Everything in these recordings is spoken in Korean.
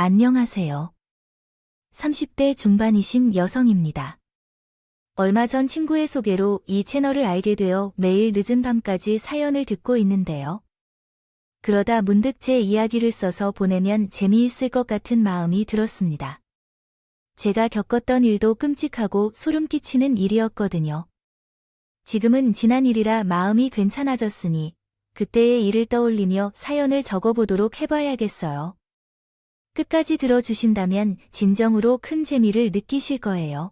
안녕하세요. 30대 중반이신 여성입니다. 얼마 전 친구의 소개로 이 채널을 알게 되어 매일 늦은 밤까지 사연을 듣고 있는데요. 그러다 문득 제 이야기를 써서 보내면 재미있을 것 같은 마음이 들었습니다. 제가 겪었던 일도 끔찍하고 소름 끼치는 일이었거든요. 지금은 지난 일이라 마음이 괜찮아졌으니 그때의 일을 떠올리며 사연을 적어보도록 해봐야겠어요. 끝까지 들어주신다면 진정으로 큰 재미를 느끼실 거예요.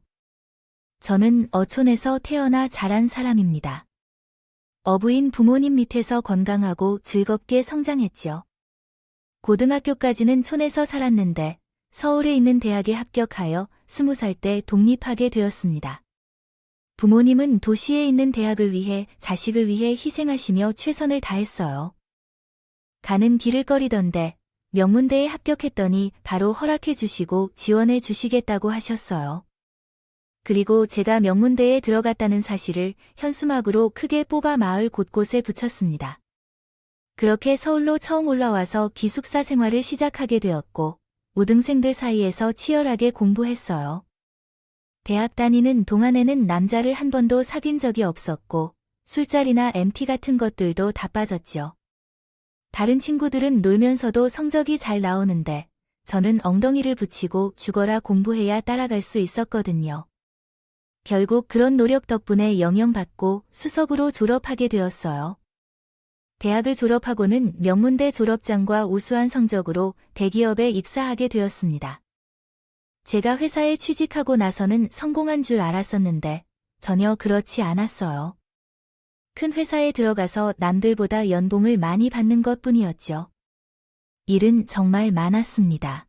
저는 어촌에서 태어나 자란 사람입니다. 어부인 부모님 밑에서 건강하고 즐겁게 성장했죠. 고등학교까지는 촌에서 살았는데 서울에 있는 대학에 합격하여 20살 때 독립하게 되었습니다. 부모님은 도시에 있는 대학을 위해 자식을 위해 희생하시며 최선을 다했어요. 가는 길을 꺼리던데 명문대에 합격했더니 바로 허락해 주시고 지원해 주시겠다고 하셨어요. 그리고 제가 명문대에 들어갔다는 사실을 현수막으로 크게 뽑아 마을 곳곳에 붙였습니다. 그렇게 서울로 처음 올라와서 기숙사 생활을 시작하게 되었고 우등생들 사이에서 치열하게 공부했어요. 대학 다니는 동안에는 남자를 한 번도 사귄 적이 없었고 술자리나 MT 같은 것들도 다 빠졌죠. 다른 친구들은 놀면서도 성적이 잘 나오는데 저는 엉덩이를 붙이고 죽어라 공부해야 따라갈 수 있었거든요. 결국 그런 노력 덕분에 영영받고 수석으로 졸업하게 되었어요. 대학을 졸업하고는 명문대 졸업장과 우수한 성적으로 대기업에 입사하게 되었습니다. 제가 회사에 취직하고 나서는 성공한 줄 알았었는데 전혀 그렇지 않았어요. 큰 회사에 들어가서 남들보다 연봉을 많이 받는 것뿐이었죠. 일은 정말 많았습니다.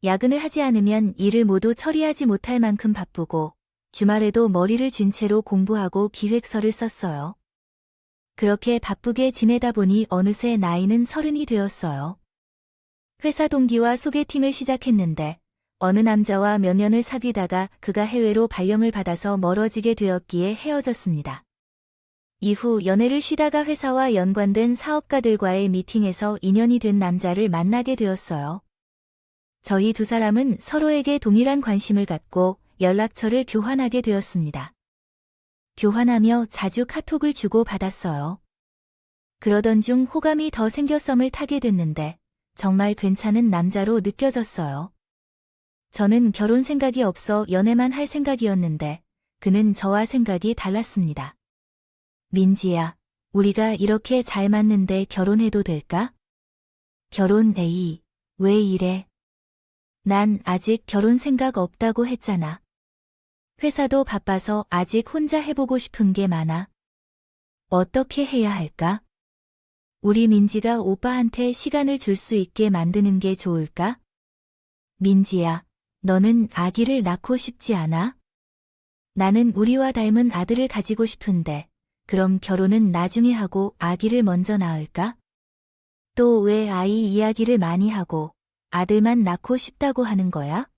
야근을 하지 않으면 일을 모두 처리하지 못할 만큼 바쁘고 주말에도 머리를 쥔 채로 공부하고 기획서를 썼어요. 그렇게 바쁘게 지내다 보니 어느새 나이는 30이 되었어요. 회사 동기와 소개팅을 시작했는데 어느 남자와 몇 년을 사귀다가 그가 해외로 발령을 받아서 멀어지게 되었기에 헤어졌습니다. 이후 연애를 쉬다가 회사와 연관된 사업가들과의 미팅에서 인연이 된 남자를 만나게 되었어요. 저희 두 사람은 서로에게 동일한 관심을 갖고 연락처를 교환하게 되었습니다. 교환하며 자주 카톡을 주고 받았어요. 그러던 중 호감이 더 생겨 썸을 타게 됐는데 정말 괜찮은 남자로 느껴졌어요. 저는 결혼 생각이 없어 연애만 할 생각이었는데 그는 저와 생각이 달랐습니다. 민지야, 우리가 이렇게 잘 맞는데 결혼해도 될까? 결혼 에이, 왜 이래? 난 아직 결혼 생각 없다고 했잖아. 회사도 바빠서 아직 혼자 해보고 싶은 게 많아. 어떻게 해야 할까? 우리 민지가 오빠한테 시간을 줄 수 있게 만드는 게 좋을까? 민지야, 너는 아기를 낳고 싶지 않아? 나는 우리와 닮은 아들을 가지고 싶은데 그럼 결혼은 나중에 하고 아기를 먼저 낳을까? 또 왜 아이 이야기를 많이 하고 아들만 낳고 싶다고 하는 거야?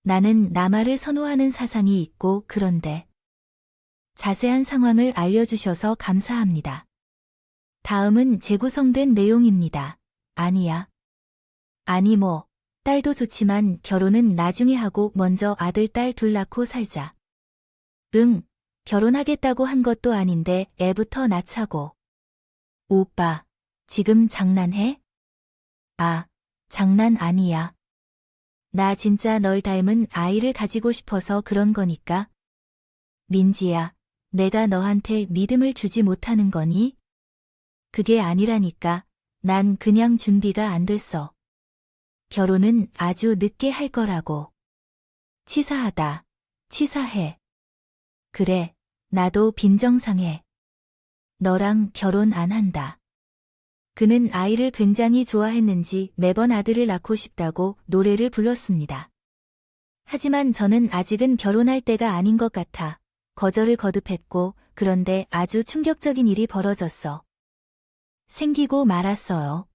나는 남아를 선호하는 사상이 있고 그런데. 자세한 상황을 알려주셔서 감사합니다. 다음은 재구성된 내용입니다. 아니야. 아니 뭐, 딸도 좋지만 결혼은 나중에 하고 먼저 아들, 딸 둘 낳고 살자. 응, 결혼하겠다고 한 것도 아닌데 애부터 낳자고. 오빠, 지금 장난해? 아, 장난 아니야. 나 진짜 널 닮은 아이를 가지고 싶어서 그런 거니까. 민지야, 내가 너한테 믿음을 주지 못하는 거니? 그게 아니라니까. 난 그냥 준비가 안 됐어. 결혼은 아주 늦게 할 거라고. 치사하다. 치사해. 그래, 나도 빈정상해. 너랑 결혼 안 한다. 그는 아이를 굉장히 좋아했는지 매번 아들을 낳고 싶다고 노래를 불렀습니다. 하지만 저는 아직은 결혼할 때가 아닌 것 같아 거절을 거듭했고 그런데 아주 충격적인 일이 벌어졌어. 생기고 말았어요.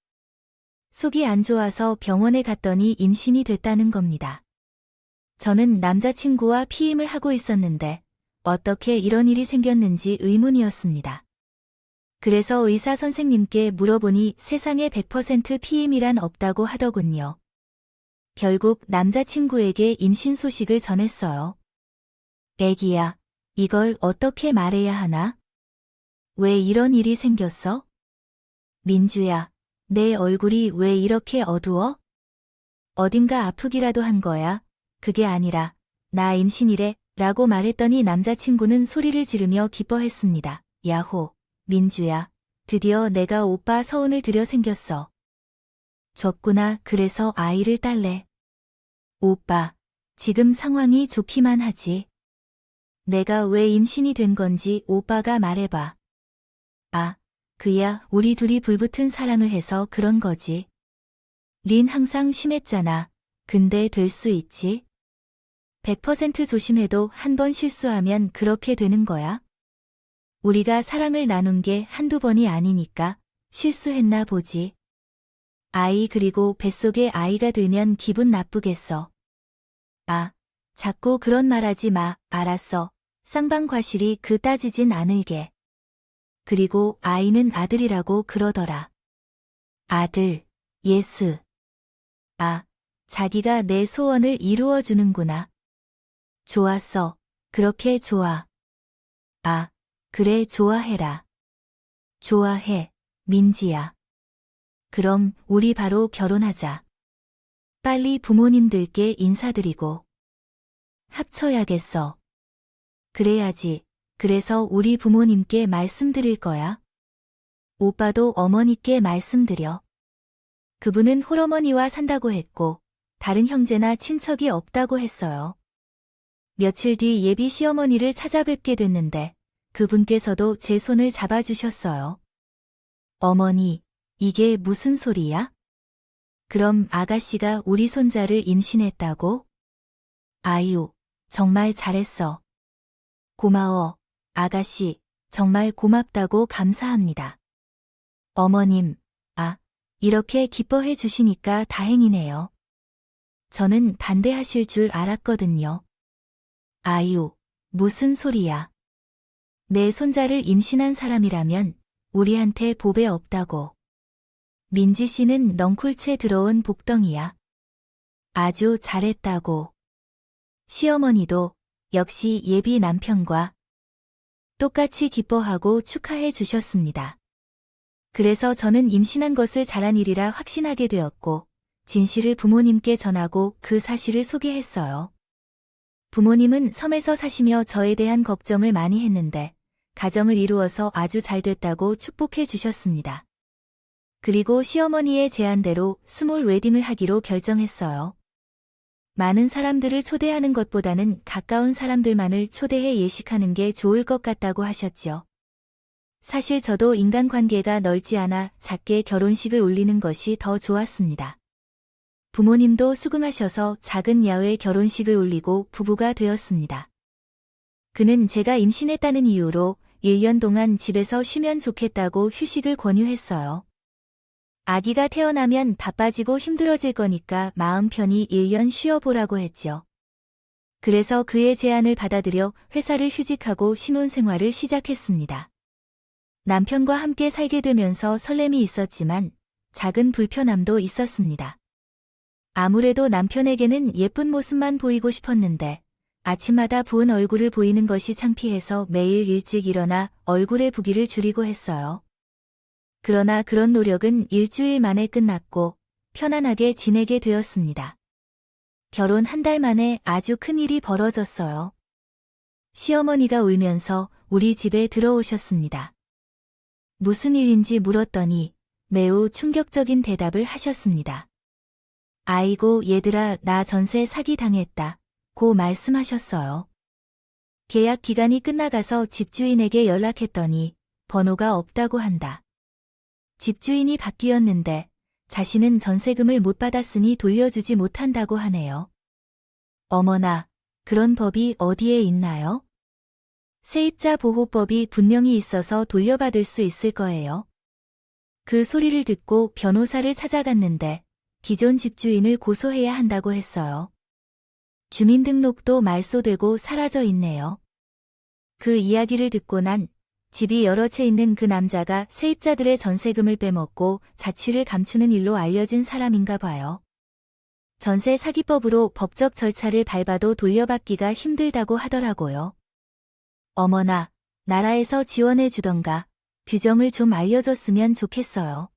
속이 안 좋아서 병원에 갔더니 임신이 됐다는 겁니다. 저는 남자친구와 피임을 하고 있었는데 어떻게 이런 일이 생겼는지 의문이었습니다. 그래서 의사 선생님께 물어보니 세상에 100% 피임이란 없다고 하더군요. 결국 남자친구에게 임신 소식을 전했어요. 애기야, 이걸 어떻게 말해야 하나? 왜 이런 일이 생겼어? 민주야, 내 얼굴이 왜 이렇게 어두워? 어딘가 아프기라도 한 거야. 그게 아니라 나 임신이래 라고 말했더니 남자친구는 소리를 지르며 기뻐했습니다. 야호, 민주야, 드디어 내가 오빠 서운을 들여 생겼어. 졌구나. 그래서 아이를 딸래. 오빠, 지금 상황이 좋기만 하지. 내가 왜 임신이 된 건지 오빠가 말해봐. 아, 그야 우리 둘이 불붙은 사랑을 해서 그런 거지. 린 항상 심했잖아. 근데 될 수 있지? 100% 조심해도 한 번 실수하면 그렇게 되는 거야. 우리가 사랑을 나눈 게 한두 번이 아니니까 실수했나 보지. 아이 그리고 뱃속에 아이가 들면 기분 나쁘겠어. 아, 자꾸 그런 말 하지 마. 알았어. 쌍방과실이 그 따지진 않을게. 그리고 아이는 아들이라고 그러더라. 아들, 예스. 아, 자기가 내 소원을 이루어주는구나. 좋았어. 그렇게 좋아. 아, 그래 좋아해라. 좋아해, 민지야. 그럼 우리 바로 결혼하자. 빨리 부모님들께 인사드리고. 합쳐야겠어. 그래야지. 그래서 우리 부모님께 말씀드릴 거야. 오빠도 어머니께 말씀드려. 그분은 홀어머니와 산다고 했고 다른 형제나 친척이 없다고 했어요. 며칠 뒤 예비 시어머니를 찾아뵙게 됐는데 그분께서도 제 손을 잡아주셨어요. 어머니, 이게 무슨 소리야? 그럼 아가씨가 우리 손자를 임신했다고? 아유, 정말 잘했어. 고마워, 아가씨, 정말 고맙다고 감사합니다. 어머님, 이렇게 기뻐해 주시니까 다행이네요. 저는 반대하실 줄 알았거든요. 아유, 무슨 소리야. 내 손자를 임신한 사람이라면 우리한테 보배 없다고. 민지 씨는 넝쿨채 들어온 복덩이야. 아주 잘했다고. 시어머니도 역시 예비 남편과 똑같이 기뻐하고 축하해 주셨습니다. 그래서 저는 임신한 것을 잘한 일이라 확신하게 되었고 진실을 부모님께 전하고 그 사실을 소개했어요. 부모님은 섬에서 사시며 저에 대한 걱정을 많이 했는데 가정을 이루어서 아주 잘 됐다고 축복해 주셨습니다. 그리고 시어머니의 제안대로 스몰 웨딩을 하기로 결정했어요. 많은 사람들을 초대하는 것보다는 가까운 사람들만을 초대해 예식하는 게 좋을 것 같다고 하셨죠. 사실 저도 인간관계가 넓지 않아 작게 결혼식을 올리는 것이 더 좋았습니다. 부모님도 수긍하셔서 작은 야외 결혼식을 올리고 부부가 되었습니다. 그는 제가 임신했다는 이유로 1년 동안 집에서 쉬면 좋겠다고 휴식을 권유했어요. 아기가 태어나면 바빠지고 힘들어질 거니까 마음 편히 1년 쉬어보라고 했죠. 그래서 그의 제안을 받아들여 회사를 휴직하고 신혼생활을 시작했습니다. 남편과 함께 살게 되면서 설렘이 있었지만 작은 불편함도 있었습니다. 아무래도 남편에게는 예쁜 모습만 보이고 싶었는데 아침마다 부은 얼굴을 보이는 것이 창피해서 매일 일찍 일어나 얼굴의 부기를 줄이고 했어요. 그러나 그런 노력은 일주일 만에 끝났고 편안하게 지내게 되었습니다. 결혼 한 달 만에 아주 큰 일이 벌어졌어요. 시어머니가 울면서 우리 집에 들어오셨습니다. 무슨 일인지 물었더니 매우 충격적인 대답을 하셨습니다. 아이고 얘들아 나 전세 사기 당했다 고 말씀하셨어요. 계약 기간이 끝나가서 집주인에게 연락했더니 번호가 없다고 한다. 집주인이 바뀌었는데 자신은 전세금을 못 받았으니 돌려주지 못한다고 하네요. 어머나, 그런 법이 어디에 있나요? 세입자 보호법이 분명히 있어서 돌려받을 수 있을 거예요. 그 소리를 듣고 변호사를 찾아갔는데 기존 집주인을 고소해야 한다고 했어요. 주민등록도 말소되고 사라져 있네요. 그 이야기를 듣고 난 집이 여러 채 있는 그 남자가 세입자들의 전세금을 빼먹고 자취를 감추는 일로 알려진 사람인가 봐요. 전세 사기법으로 법적 절차를 밟아도 돌려받기가 힘들다고 하더라고요. 어머나, 나라에서 지원해 주던가 규정을 좀 알려줬으면 좋겠어요.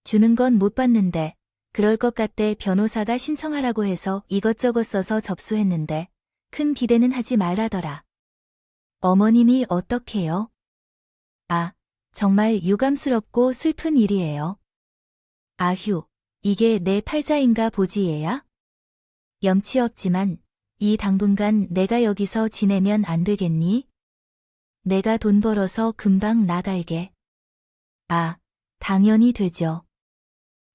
주는 건 못 받는데 그럴 것 같대 변호사가 신청하라고 해서 이것저것 써서 접수했는데 큰 기대는 하지 말라더라. 어머님이 어떡해요? 아, 정말 유감스럽고 슬픈 일이에요. 아휴, 이게 내 팔자인가 보지 얘야? 염치 없지만 이 당분간 내가 여기서 지내면 안 되겠니? 내가 돈 벌어서 금방 나갈게. 아, 당연히 되죠.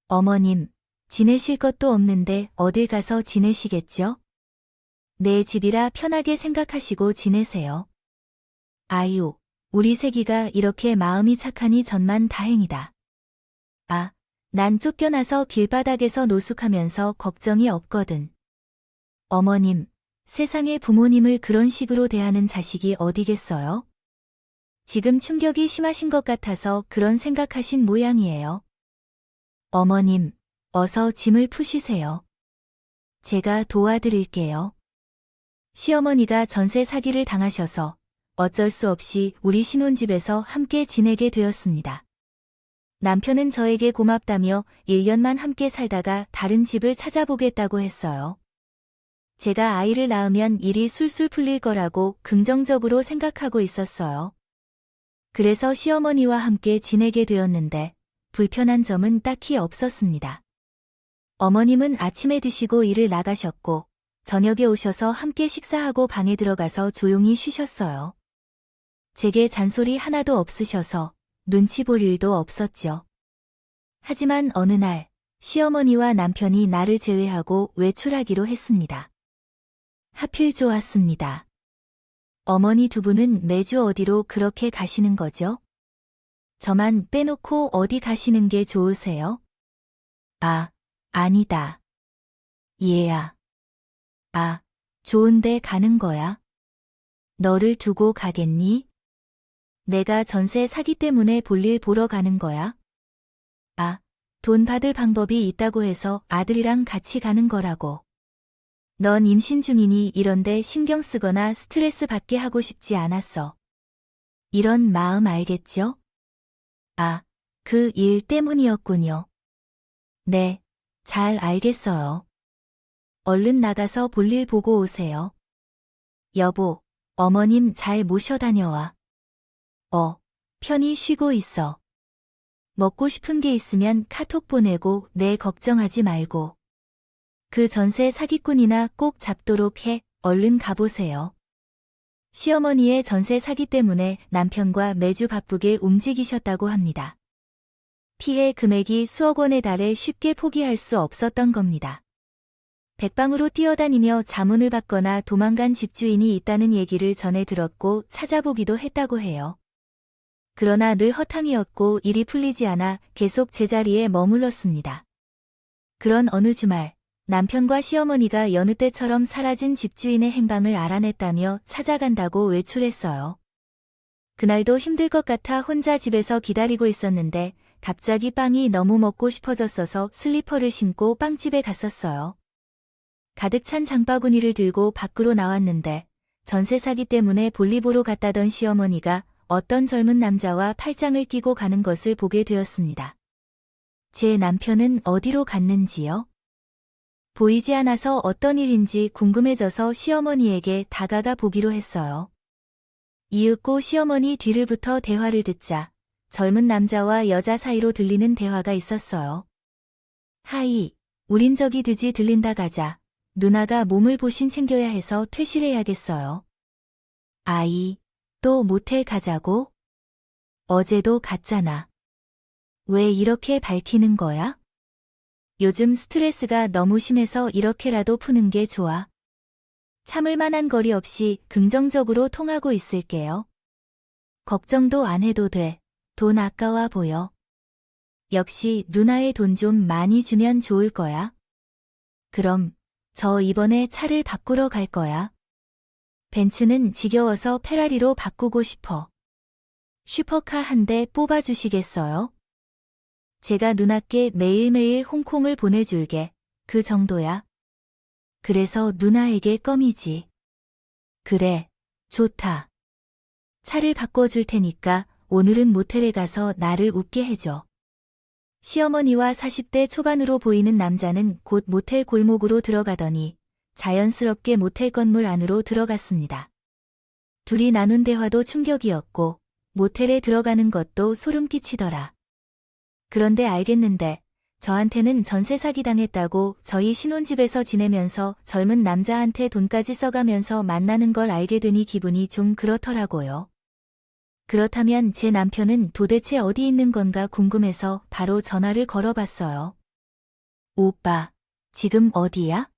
어머님, 지내실 것도 없는데 어딜 가서 지내시겠죠? 내 집이라 편하게 생각하시고 지내세요. 아유, 우리 새끼가 이렇게 마음이 착하니 전만 다행이다. 아, 난 쫓겨나서 길바닥에서 노숙하면서 걱정이 없거든. 어머님, 세상에 부모님을 그런 식으로 대하는 자식이 어디겠어요? 지금 충격이 심하신 것 같아서 그런 생각하신 모양이에요. 어머님, 어서 짐을 푸시세요. 제가 도와드릴게요. 시어머니가 전세 사기를 당하셔서 어쩔 수 없이 우리 신혼집에서 함께 지내게 되었습니다. 남편은 저에게 고맙다며 1년만 함께 살다가 다른 집을 찾아보겠다고 했어요. 제가 아이를 낳으면 일이 술술 풀릴 거라고 긍정적으로 생각하고 있었어요. 그래서 시어머니와 함께 지내게 되었는데 불편한 점은 딱히 없었습니다. 어머님은 아침에 드시고 일을 나가셨고 저녁에 오셔서 함께 식사하고 방에 들어가서 조용히 쉬셨어요. 제게 잔소리 하나도 없으셔서 눈치 볼 일도 없었죠. 하지만 어느 날 시어머니와 남편이 나를 제외하고 외출하기로 했습니다. 하필 좋았습니다. 어머니 두 분은 매주 어디로 그렇게 가시는 거죠? 저만 빼놓고 어디 가시는 게 좋으세요? 아, 아니다. 얘야. 아, 좋은데 가는 거야? 너를 두고 가겠니? 내가 전세 사기 때문에 볼일 보러 가는 거야? 아, 돈 받을 방법이 있다고 해서 아들이랑 같이 가는 거라고. 넌 임신 중이니 이런데 신경 쓰거나 스트레스 받게 하고 싶지 않았어. 이런 마음 알겠죠? 아, 그 일 때문이었군요. 네, 잘 알겠어요. 얼른 나가서 볼일 보고 오세요. 여보, 어머님 잘 모셔 다녀와. 편히 쉬고 있어. 먹고 싶은 게 있으면 카톡 보내고 내 걱정하지 말고. 그 전세 사기꾼이나 꼭 잡도록 해. 얼른 가보세요. 시어머니의 전세 사기 때문에 남편과 매주 바쁘게 움직이셨다고 합니다. 피해 금액이 수억 원에 달해 쉽게 포기할 수 없었던 겁니다. 백방으로 뛰어다니며 자문을 받거나 도망간 집주인이 있다는 얘기를 전해 들었고 찾아보기도 했다고 해요. 그러나 늘 허탕이었고 일이 풀리지 않아 계속 제자리에 머물렀습니다. 그런 어느 주말, 남편과 시어머니가 여느 때처럼 사라진 집주인의 행방을 알아냈다며 찾아간다고 외출했어요. 그날도 힘들 것 같아 혼자 집에서 기다리고 있었는데 갑자기 빵이 너무 먹고 싶어졌어서 슬리퍼를 신고 빵집에 갔었어요. 가득 찬 장바구니를 들고 밖으로 나왔는데 전세 사기 때문에 볼일 보러 갔다던 시어머니가 어떤 젊은 남자와 팔짱을 끼고 가는 것을 보게 되었습니다. 제 남편은 어디로 갔는지요? 보이지 않아서 어떤 일인지 궁금해져서 시어머니에게 다가가 보기로 했어요. 이윽고 시어머니 뒤를 붙어 대화를 듣자 젊은 남자와 여자 사이로 들리는 대화가 있었어요. 하이, 우린 저기 드지 들린다 가자. 누나가 몸을 보신 챙겨야 해서 퇴실해야겠어요. 아이, 또 모텔 가자고? 어제도 갔잖아. 왜 이렇게 밝히는 거야? 요즘 스트레스가 너무 심해서 이렇게라도 푸는 게 좋아. 참을 만한 거리 없이 긍정적으로 통하고 있을게요. 걱정도 안 해도 돼. 돈 아까워 보여. 역시 누나의 돈 좀 많이 주면 좋을 거야. 그럼 저 이번에 차를 바꾸러 갈 거야. 벤츠는 지겨워서 페라리로 바꾸고 싶어. 슈퍼카 한 대 뽑아주시겠어요? 제가 누나께 매일매일 홍콩을 보내줄게. 그 정도야. 그래서 누나에게 껌이지. 그래, 좋다. 차를 바꿔줄 테니까 오늘은 모텔에 가서 나를 웃게 해줘. 시어머니와 40대 초반으로 보이는 남자는 곧 모텔 골목으로 들어가더니 자연스럽게 모텔 건물 안으로 들어갔습니다. 둘이 나눈 대화도 충격이었고 모텔에 들어가는 것도 소름 끼치더라. 그런데 알겠는데 저한테는 전세 사기 당했다고 저희 신혼집에서 지내면서 젊은 남자한테 돈까지 써가면서 만나는 걸 알게 되니 기분이 좀 그렇더라고요. 그렇다면 제 남편은 도대체 어디 있는 건가 궁금해서 바로 전화를 걸어봤어요. 오빠, 지금 어디야?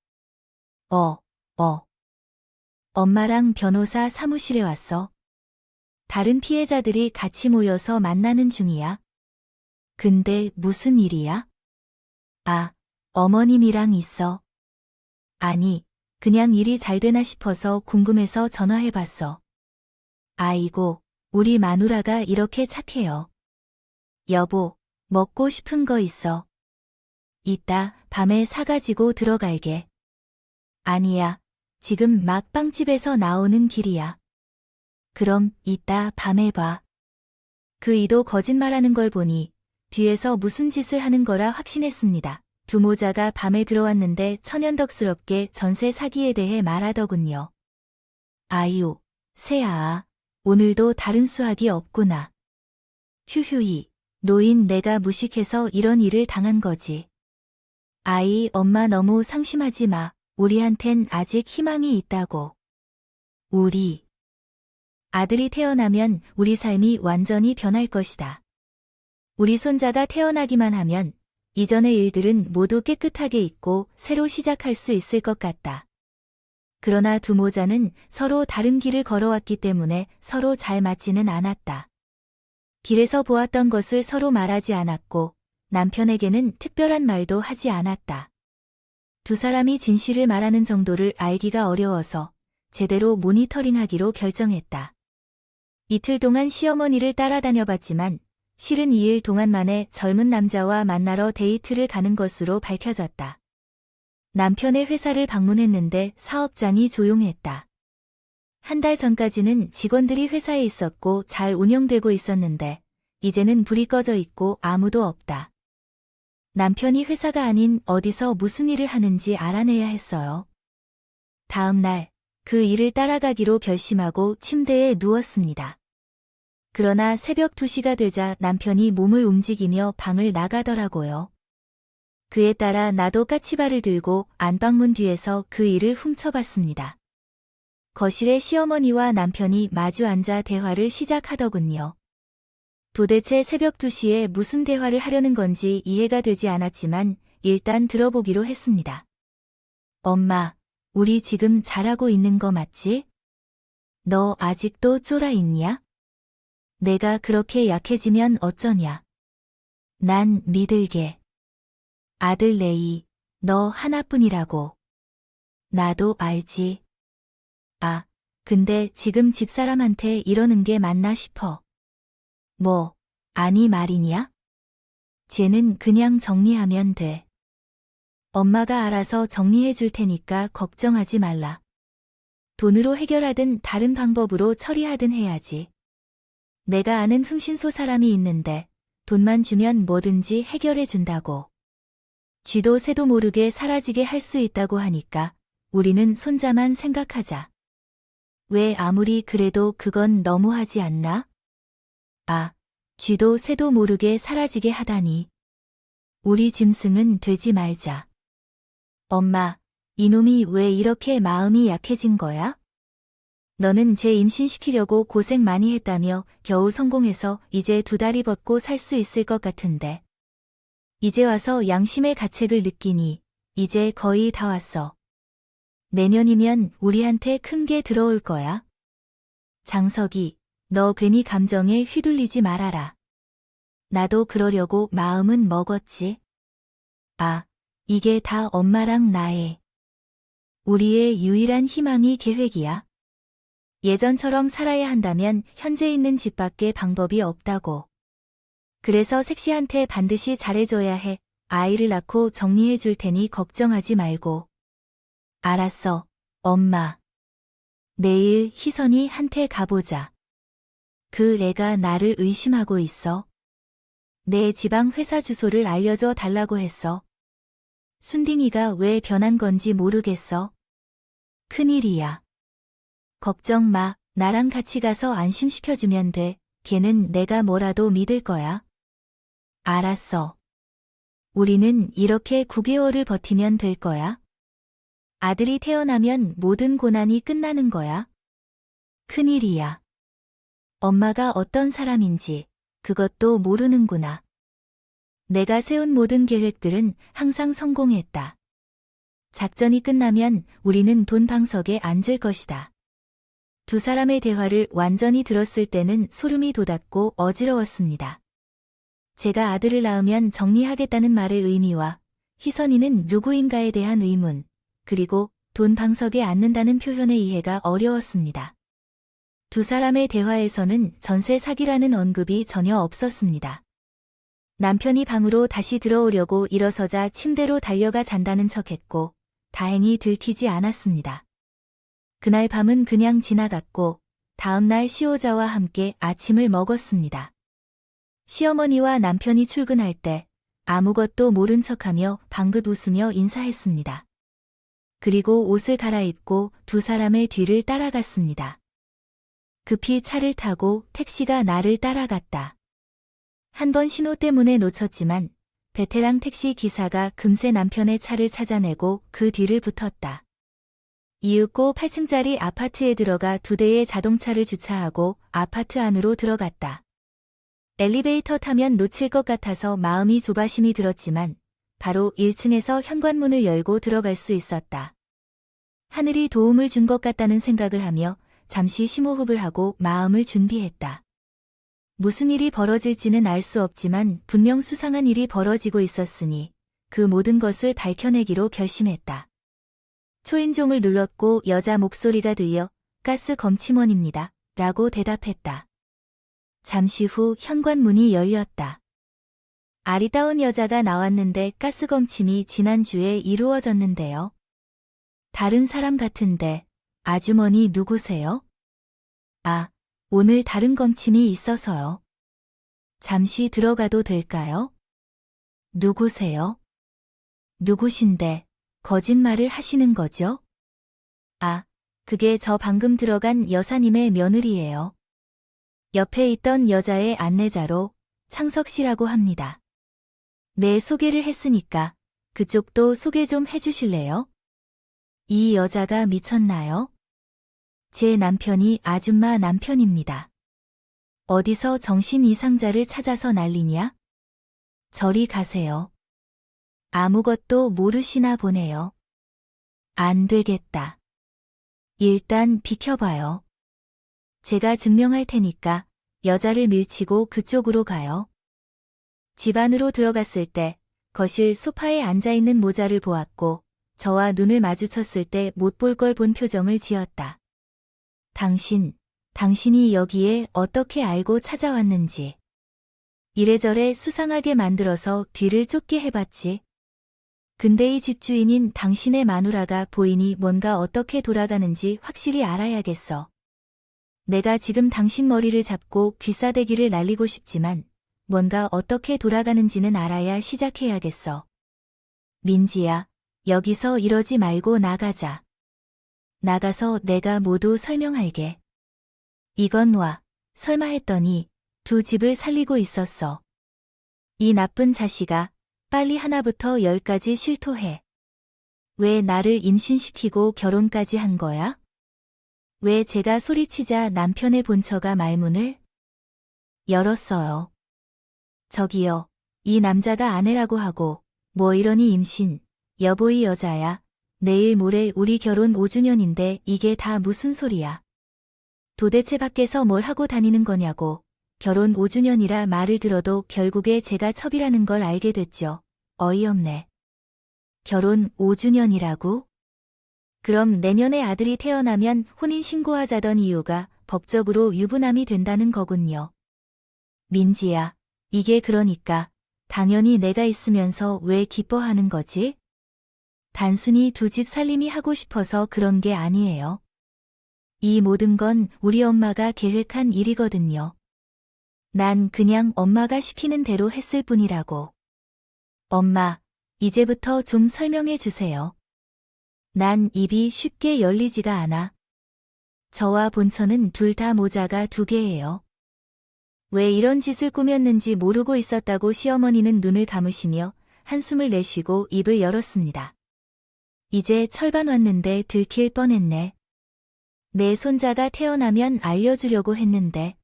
엄마랑 변호사 사무실에 왔어. 다른 피해자들이 같이 모여서 만나는 중이야. 근데 무슨 일이야? 아, 어머님이랑 있어. 아니, 그냥 일이 잘 되나 싶어서 궁금해서 전화해봤어. 아이고, 우리 마누라가 이렇게 착해요. 여보, 먹고 싶은 거 있어. 이따 밤에 사가지고 들어갈게. 아니야, 지금 막 빵집에서 나오는 길이야. 그럼 이따 밤에 봐. 그 이도 거짓말하는 걸 보니 뒤에서 무슨 짓을 하는 거라 확신했습니다. 두 모자가 밤에 들어왔는데 천연덕스럽게 전세 사기에 대해 말하더군요. 아유, 새아, 오늘도 다른 수학이 없구나. 휴휴이, 노인 내가 무식해서 이런 일을 당한 거지. 아이, 엄마 너무 상심하지 마. 우리한텐 아직 희망이 있다고. 우리 아들이 태어나면 우리 삶이 완전히 변할 것이다. 우리 손자가 태어나기만 하면 이전의 일들은 모두 깨끗하게 잊고 새로 시작할 수 있을 것 같다. 그러나 두 모자는 서로 다른 길을 걸어왔기 때문에 서로 잘 맞지는 않았다. 길에서 보았던 것을 서로 말하지 않았고 남편에게는 특별한 말도 하지 않았다. 두 사람이 진실을 말하는 정도를 알기가 어려워서 제대로 모니터링하기로 결정했다. 이틀 동안 시어머니를 따라다녀봤지만 실은 2일 동안 만에 젊은 남자와 만나러 데이트를 가는 것으로 밝혀졌다. 남편의 회사를 방문했는데 사업장이 조용했다. 한 달 전까지는 직원들이 회사에 있었고 잘 운영되고 있었는데 이제는 불이 꺼져 있고 아무도 없다. 남편이 회사가 아닌 어디서 무슨 일을 하는지 알아내야 했어요. 다음 날 그 일을 따라가기로 결심하고 침대에 누웠습니다. 그러나 새벽 2시가 되자 남편이 몸을 움직이며 방을 나가더라고요. 그에 따라 나도 까치발을 들고 안방문 뒤에서 그 일을 훔쳐봤습니다. 거실에 시어머니와 남편이 마주 앉아 대화를 시작하더군요. 도대체 새벽 2시에 무슨 대화를 하려는 건지 이해가 되지 않았지만 일단 들어보기로 했습니다. 엄마, 우리 지금 잘하고 있는 거 맞지? 너 아직도 쫄아 있냐? 내가 그렇게 약해지면 어쩌냐? 난 믿을게. 아들 레이, 너 하나뿐이라고. 나도 알지. 아, 근데 지금 집사람한테 이러는 게 맞나 싶어. 뭐, 아니 말이냐? 쟤는 그냥 정리하면 돼. 엄마가 알아서 정리해 줄 테니까 걱정하지 말라. 돈으로 해결하든 다른 방법으로 처리하든 해야지. 내가 아는 흥신소 사람이 있는데 돈만 주면 뭐든지 해결해 준다고. 쥐도 새도 모르게 사라지게 할 수 있다고 하니까 우리는 손자만 생각하자. 왜 아무리 그래도 그건 너무하지 않나? 아, 쥐도 새도 모르게 사라지게 하다니. 우리 짐승은 되지 말자. 엄마, 이놈이 왜 이렇게 마음이 약해진 거야? 너는 쟤 임신시키려고 고생 많이 했다며 겨우 성공해서 이제 2다리 벗고 살 수 있을 것 같은데. 이제 와서 양심의 가책을 느끼니 이제 거의 다 왔어. 내년이면 우리한테 큰 게 들어올 거야. 장석이, 너 괜히 감정에 휘둘리지 말아라. 나도 그러려고 마음은 먹었지. 아, 이게 다 엄마랑 나의. 우리의 유일한 희망이 계획이야. 예전처럼 살아야 한다면 현재 있는 집밖에 방법이 없다고. 그래서 색시한테 반드시 잘해줘야 해. 아이를 낳고 정리해 줄 테니 걱정하지 말고. 알았어, 엄마. 내일 희선이 한테 가보자. 그 애가 나를 의심하고 있어. 내 지방 회사 주소를 알려줘 달라고 했어. 순딩이가 왜 변한 건지 모르겠어. 큰일이야. 걱정 마, 나랑 같이 가서 안심시켜주면 돼. 걔는 내가 뭐라도 믿을 거야. 알았어. 우리는 이렇게 9개월을 버티면 될 거야. 아들이 태어나면 모든 고난이 끝나는 거야. 큰일이야. 엄마가 어떤 사람인지 그것도 모르는구나. 내가 세운 모든 계획들은 항상 성공했다. 작전이 끝나면 우리는 돈방석에 앉을 것이다. 두 사람의 대화를 완전히 들었을 때는 소름이 돋았고 어지러웠습니다. 제가 아들을 낳으면 정리하겠다는 말의 의미와 희선이는 누구인가에 대한 의문, 그리고 돈방석에 앉는다는 표현의 이해가 어려웠습니다. 두 사람의 대화에서는 전세 사기라는 언급이 전혀 없었습니다. 남편이 방으로 다시 들어오려고 일어서자 침대로 달려가 잔다는 척했고 다행히 들키지 않았습니다. 그날 밤은 그냥 지나갔고 다음날 시호자와 함께 아침을 먹었습니다. 시어머니와 남편이 출근할 때 아무것도 모른 척하며 방긋 웃으며 인사했습니다. 그리고 옷을 갈아입고 두 사람의 뒤를 따라갔습니다. 급히 차를 타고 택시가 나를 따라갔다. 한 번 신호 때문에 놓쳤지만 베테랑 택시 기사가 금세 남편의 차를 찾아내고 그 뒤를 붙었다. 이윽고 8층짜리 아파트에 들어가 2대의 자동차를 주차하고 아파트 안으로 들어갔다. 엘리베이터 타면 놓칠 것 같아서 마음이 조바심이 들었지만 바로 1층에서 현관문을 열고 들어갈 수 있었다. 하늘이 도움을 준 것 같다는 생각을 하며 잠시 심호흡을 하고 마음을 준비했다. 무슨 일이 벌어질지는 알 수 없지만 분명 수상한 일이 벌어지고 있었으니 그 모든 것을 밝혀내기로 결심했다. 초인종을 눌렀고 여자 목소리가 들려 가스 검침원입니다. 라고 대답했다. 잠시 후 현관문이 열렸다. 아리따운 여자가 나왔는데 가스 검침이 지난주에 이루어졌는데요. 다른 사람 같은데 아주머니 누구세요? 아, 오늘 다른 검침이 있어서요. 잠시 들어가도 될까요? 누구세요? 누구신데 거짓말을 하시는 거죠? 아, 그게 저 방금 들어간 여사님의 며느리예요. 옆에 있던 여자의 안내자로 창석 씨라고 합니다. 네, 소개를 했으니까 그쪽도 소개 좀 해주실래요? 이 여자가 미쳤나요? 제 남편이 아줌마 남편입니다. 어디서 정신 이상자를 찾아서 난리냐? 저리 가세요. 아무것도 모르시나 보네요. 안 되겠다. 일단 비켜봐요. 제가 증명할 테니까 여자를 밀치고 그쪽으로 가요. 집 안으로 들어갔을 때 거실 소파에 앉아있는 모자를 보았고 저와 눈을 마주쳤을 때 못 볼 걸 본 표정을 지었다. 당신이 여기에 어떻게 알고 찾아왔는지. 이래저래 수상하게 만들어서 뒤를 쫓게 해봤지. 근데 이 집주인인 당신의 마누라가 보이니 뭔가 어떻게 돌아가는지 확실히 알아야겠어. 내가 지금 당신 머리를 잡고 귀싸대기를 날리고 싶지만 뭔가 어떻게 돌아가는지는 알아야 시작해야겠어. 민지야, 여기서 이러지 말고 나가자. 나가서 내가 모두 설명할게. 이건 와, 설마 했더니 두 집을 살리고 있었어. 이 나쁜 자식아, 빨리 하나부터 10까지 실토해. 왜 나를 임신시키고 결혼까지 한 거야? 왜 제가 소리치자 남편의 본처가 말문을 열었어요. 저기요, 이 남자가 아내라고 하고 뭐 이러니 임신, 여보 이 여자야. 내일 모레 우리 결혼 5주년인데 이게 다 무슨 소리야. 도대체 밖에서 뭘 하고 다니는 거냐고. 결혼 5주년이라 말을 들어도 결국에 제가 첩이라는 걸 알게 됐죠. 어이없네. 결혼 5주년이라고? 그럼 내년에 아들이 태어나면 혼인신고하자던 이유가 법적으로 유부남이 된다는 거군요. 민지야, 이게 그러니까 당연히 내가 있으면서 왜 기뻐하는 거지? 단순히 두 집 살림이 하고 싶어서 그런 게 아니에요. 이 모든 건 우리 엄마가 계획한 일이거든요. 난 그냥 엄마가 시키는 대로 했을 뿐이라고. 엄마, 이제부터 좀 설명해 주세요. 난 입이 쉽게 열리지가 않아. 저와 본처는 둘 다 모자가 2개예요. 왜 이런 짓을 꾸몄는지 모르고 있었다고 시어머니는 눈을 감으시며 한숨을 내쉬고 입을 열었습니다. 이제 철반 왔는데 들킬 뻔했네. 내 손자가 태어나면 알려주려고 했는데.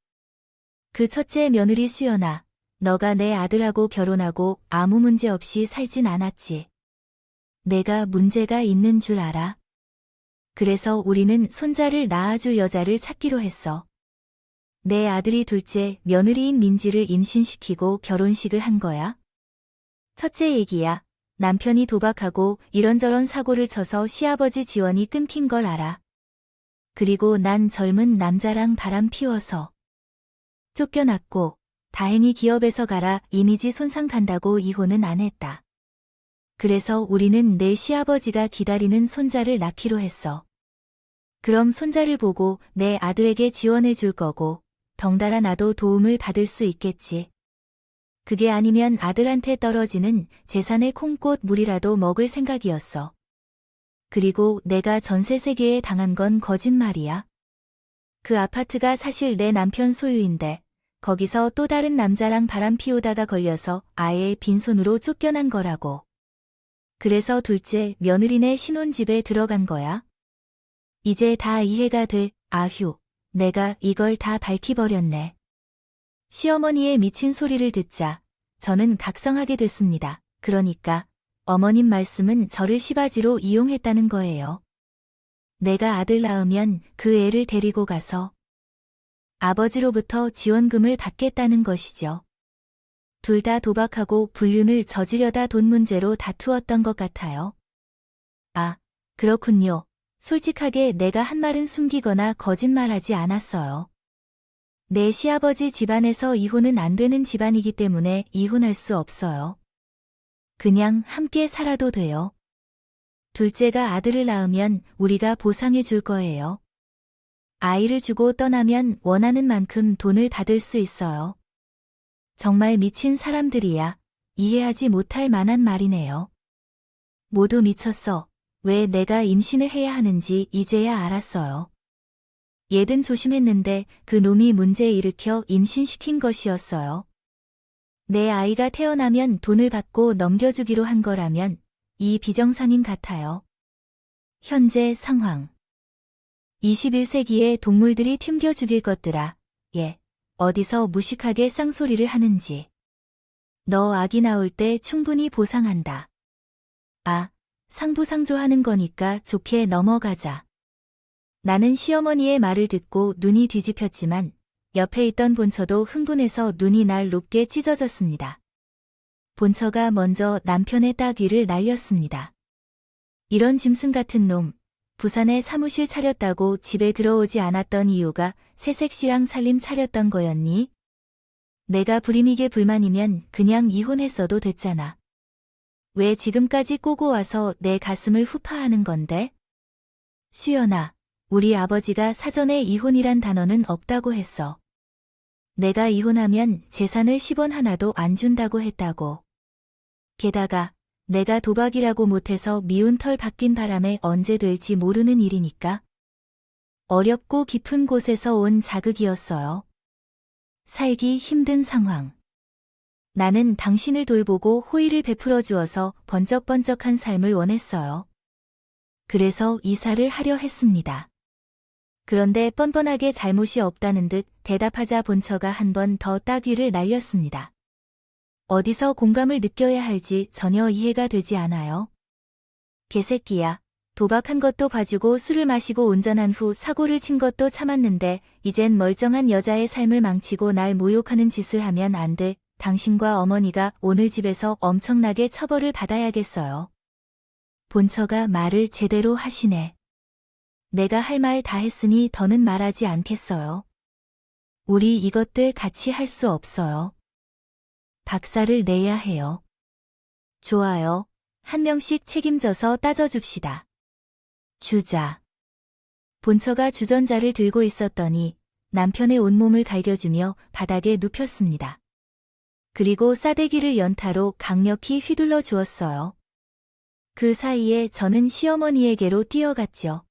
그 첫째 며느리 수연아, 너가 내 아들하고 결혼하고 아무 문제 없이 살진 않았지. 내가 문제가 있는 줄 알아. 그래서 우리는 손자를 낳아줄 여자를 찾기로 했어. 내 아들이 둘째 며느리인 민지를 임신시키고 결혼식을 한 거야. 첫째 얘기야. 남편이 도박하고 이런저런 사고를 쳐서 시아버지 지원이 끊긴 걸 알아. 그리고 난 젊은 남자랑 바람 피워서 쫓겨났고 다행히 기업에서 가라 이미지 손상 간다고 이혼은 안 했다. 그래서 우리는 내 시아버지가 기다리는 손자를 낳기로 했어. 그럼 손자를 보고 내 아들에게 지원해 줄 거고 덩달아 나도 도움을 받을 수 있겠지. 그게 아니면 아들한테 떨어지는 재산의 콩꽃 물이라도 먹을 생각이었어. 그리고 내가 전세 세계에 당한 건 거짓말이야. 그 아파트가 사실 내 남편 소유인데 거기서 또 다른 남자랑 바람 피우다가 걸려서 아예 빈손으로 쫓겨난 거라고. 그래서 둘째 며느리네 신혼집에 들어간 거야. 이제 다 이해가 돼. 아휴, 내가 이걸 다 밝히버렸네. 시어머니의 미친 소리를 듣자 저는 각성하게 됐습니다. 그러니까 어머님 말씀은 저를 시바지로 이용했다는 거예요. 내가 아들 낳으면 그 애를 데리고 가서 아버지로부터 지원금을 받겠다는 것이죠. 둘 다 도박하고 불륜을 저지려다 돈 문제로 다투었던 것 같아요. 아, 그렇군요. 솔직하게 내가 한 말은 숨기거나 거짓말하지 않았어요. 내 시아버지 집안에서 이혼은 안 되는 집안이기 때문에 이혼할 수 없어요. 그냥 함께 살아도 돼요. 둘째가 아들을 낳으면 우리가 보상해 줄 거예요. 아이를 주고 떠나면 원하는 만큼 돈을 받을 수 있어요. 정말 미친 사람들이야. 이해하지 못할 만한 말이네요. 모두 미쳤어. 왜 내가 임신을 해야 하는지 이제야 알았어요. 얘든 조심했는데 그 놈이 문제 일으켜 임신시킨 것이었어요. 내 아이가 태어나면 돈을 받고 넘겨주기로 한 거라면 이 비정상인 같아요. 현재 상황. 21세기에 동물들이 튕겨 죽일 것들아. 예. 어디서 무식하게 쌍소리를 하는지. 너 아기 나올 때 충분히 보상한다. 아, 상부상조하는 거니까 좋게 넘어가자. 나는 시어머니의 말을 듣고 눈이 뒤집혔지만 옆에 있던 본처도 흥분해서 눈이 날 높게 찢어졌습니다. 본처가 먼저 남편의 따귀를 날렸습니다. 이런 짐승 같은 놈, 부산에 사무실 차렸다고 집에 들어오지 않았던 이유가 새색시랑 살림 차렸던 거였니? 내가 불임이게 불만이면 그냥 이혼했어도 됐잖아. 왜 지금까지 꼬고 와서 내 가슴을 후파하는 건데? 수연아, 우리 아버지가 사전에 이혼이란 단어는 없다고 했어. 내가 이혼하면 재산을 10원 하나도 안 준다고 했다고. 게다가 내가 도박이라고 못해서 미운 털 바뀐 바람에 언제 될지 모르는 일이니까. 어렵고 깊은 곳에서 온 자극이었어요. 살기 힘든 상황. 나는 당신을 돌보고 호의를 베풀어 주어서 번쩍번쩍한 삶을 원했어요. 그래서 이사를 하려 했습니다. 그런데 뻔뻔하게 잘못이 없다는 듯 대답하자 본처가 한 번 더 따귀를 날렸습니다. 어디서 공감을 느껴야 할지 전혀 이해가 되지 않아요. 개새끼야. 도박한 것도 봐주고 술을 마시고 운전한 후 사고를 친 것도 참았는데 이젠 멀쩡한 여자의 삶을 망치고 날 모욕하는 짓을 하면 안 돼. 당신과 어머니가 오늘 집에서 엄청나게 처벌을 받아야겠어요. 본처가 말을 제대로 하시네. 내가 할 말 다 했으니 더는 말하지 않겠어요. 우리 이것들 같이 할 수 없어요. 박살을 내야 해요. 좋아요. 한 명씩 책임져서 따져줍시다. 주자. 본처가 주전자를 들고 있었더니 남편의 온몸을 갈겨주며 바닥에 눕혔습니다. 그리고 싸대기를 연타로 강력히 휘둘러 주었어요. 그 사이에 저는 시어머니에게로 뛰어갔죠.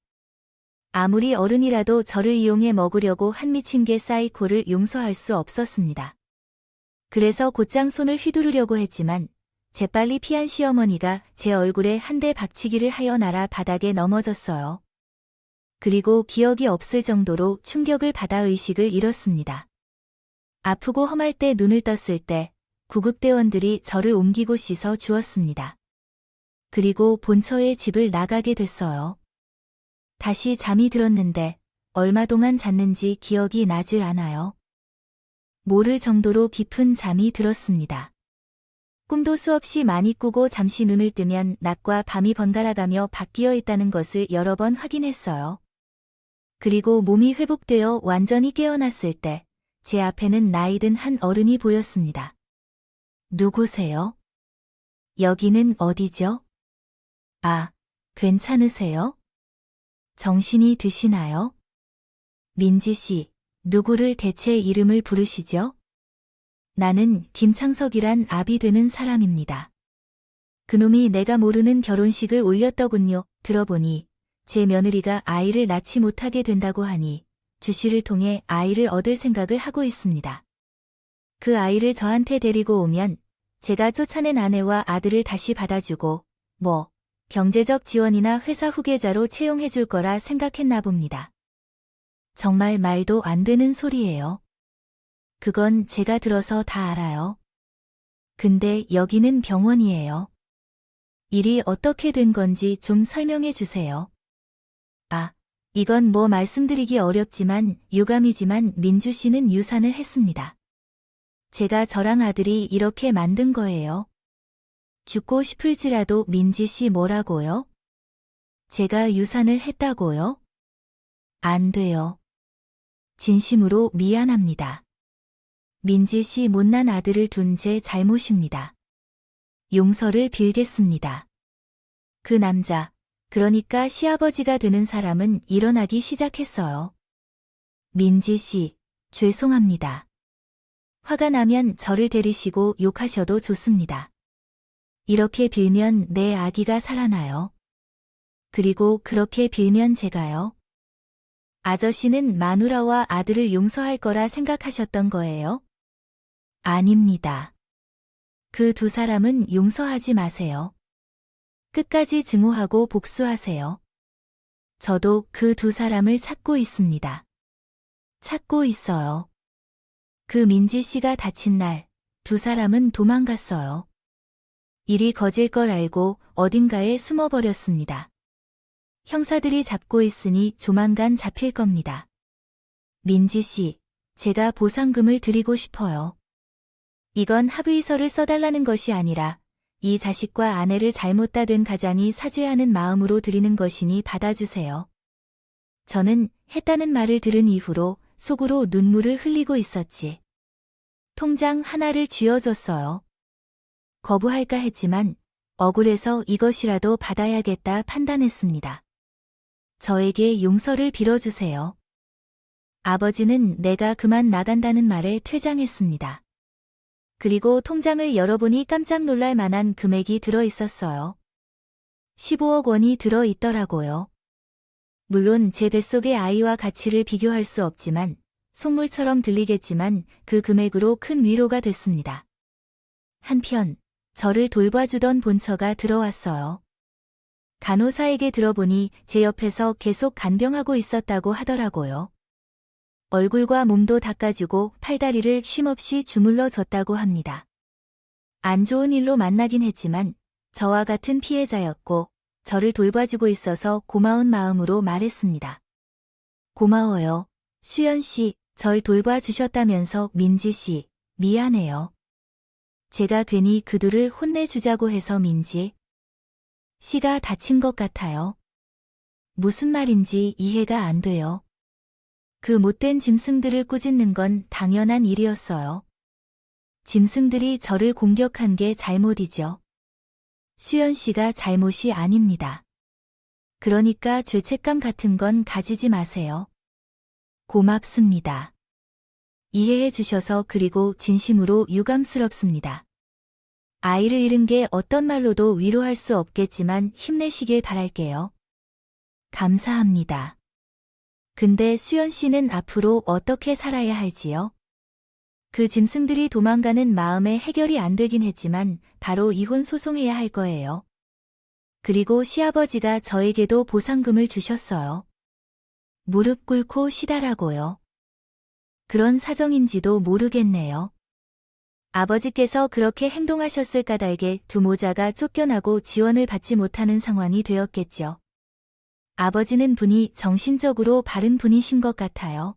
아무리 어른이라도 저를 이용해 먹으려고 한 미친 개 사이코를 용서할 수 없었습니다. 그래서 곧장 손을 휘두르려고 했지만 재빨리 피한 시어머니가 제 얼굴에 한 대 박치기를 하여 날아 바닥에 넘어졌어요. 그리고 기억이 없을 정도로 충격을 받아 의식을 잃었습니다. 아프고 험할 때 눈을 떴을 때 구급대원들이 저를 옮기고 씻어 주었습니다. 그리고 본처의 집을 나가게 됐어요. 다시 잠이 들었는데 얼마 동안 잤는지 기억이 나질 않아요. 모를 정도로 깊은 잠이 들었습니다. 꿈도 수없이 많이 꾸고 잠시 눈을 뜨면 낮과 밤이 번갈아가며 바뀌어 있다는 것을 여러 번 확인했어요. 그리고 몸이 회복되어 완전히 깨어났을 때 제 앞에는 나이든 한 어른이 보였습니다. 누구세요? 여기는 어디죠? 아, 괜찮으세요? 정신이 드시나요? 민지 씨, 누구를 대체 이름을 부르시죠? 나는 김창석이란 아비 되는 사람입니다. 그놈이 내가 모르는 결혼식을 올렸더군요. 들어보니 제 며느리가 아이를 낳지 못하게 된다고 하니 주씨를 통해 아이를 얻을 생각을 하고 있습니다. 그 아이를 저한테 데리고 오면 제가 쫓아낸 아내와 아들을 다시 받아주고 경제적 지원이나 회사 후계자로 채용해 줄 거라 생각했나 봅니다. 정말 말도 안 되는 소리예요. 그건 제가 들어서 다 알아요. 근데 여기는 병원이에요. 일이 어떻게 된 건지 좀 설명해 주세요. 이건 말씀드리기 어렵지만 유감이지만 민주 씨는 유산을 했습니다. 제가 저랑 아들이 이렇게 만든 거예요. 죽고 싶을지라도 민지 씨 뭐라고요? 제가 유산을 했다고요? 안 돼요. 진심으로 미안합니다. 민지 씨 못난 아들을 둔 제 잘못입니다. 용서를 빌겠습니다. 그 남자, 그러니까 시아버지가 되는 사람은 일어나기 시작했어요. 민지 씨, 죄송합니다. 화가 나면 저를 데리시고 욕하셔도 좋습니다. 이렇게 빌면 내 아기가 살아나요. 그리고 그렇게 빌면 제가요. 아저씨는 마누라와 아들을 용서할 거라 생각하셨던 거예요? 아닙니다. 그 두 사람은 용서하지 마세요. 끝까지 증오하고 복수하세요. 저도 그 두 사람을 찾고 있습니다. 찾고 있어요. 그 민지 씨가 다친 날, 두 사람은 도망갔어요. 일이 거질 걸 알고 어딘가에 숨어버렸습니다. 형사들이 잡고 있으니 조만간 잡힐 겁니다. 민지 씨, 제가 보상금을 드리고 싶어요. 이건 합의서를 써달라는 것이 아니라 이 자식과 아내를 잘못 다 된 가장이 사죄하는 마음으로 드리는 것이니 받아주세요. 저는 했다는 말을 들은 이후로 속으로 눈물을 흘리고 있었지. 통장 하나를 쥐어줬어요. 거부할까 했지만 억울해서 이것이라도 받아야겠다 판단했습니다. 저에게 용서를 빌어주세요. 아버지는 내가 그만 나간다는 말에 퇴장했습니다. 그리고 통장을 열어보니 깜짝 놀랄 만한 금액이 들어 있었어요. 15억 원이 들어 있더라고요. 물론 제 뱃속의 아이와 가치를 비교할 수 없지만 속물처럼 들리겠지만 그 금액으로 큰 위로가 됐습니다. 한편 저를 돌봐주던 본처가 들어왔어요. 간호사에게 들어보니 제 옆에서 계속 간병하고 있었다고 하더라고요. 얼굴과 몸도 닦아주고 팔다리를 쉼없이 주물러 줬다고 합니다. 안 좋은 일로 만나긴 했지만 저와 같은 피해자였고 저를 돌봐주고 있어서 고마운 마음으로 말했습니다. 고마워요. 수연 씨, 절 돌봐주셨다면서 민지 씨, 미안해요. 제가 괜히 그들을 혼내주자고 해서 민지 씨가 다친 것 같아요. 무슨 말인지 이해가 안 돼요. 그 못된 짐승들을 꾸짖는 건 당연한 일이었어요. 짐승들이 저를 공격한 게 잘못이죠. 수연 씨가 잘못이 아닙니다. 그러니까 죄책감 같은 건 가지지 마세요. 고맙습니다. 이해해 주셔서 그리고 진심으로 유감스럽습니다. 아이를 잃은 게 어떤 말로도 위로할 수 없겠지만 힘내시길 바랄게요. 감사합니다. 근데 수연 씨는 앞으로 어떻게 살아야 할지요? 그 짐승들이 도망가는 마음에 해결이 안 되긴 했지만 바로 이혼 소송해야 할 거예요. 그리고 시아버지가 저에게도 보상금을 주셨어요. 무릎 꿇고 시달라고요. 그런 사정인지도 모르겠네요. 아버지께서 그렇게 행동하셨을 까닭에 두 모자가 쫓겨나고 지원을 받지 못하는 상황이 되었겠죠. 아버지는 분이 정신적으로 바른 분이신 것 같아요.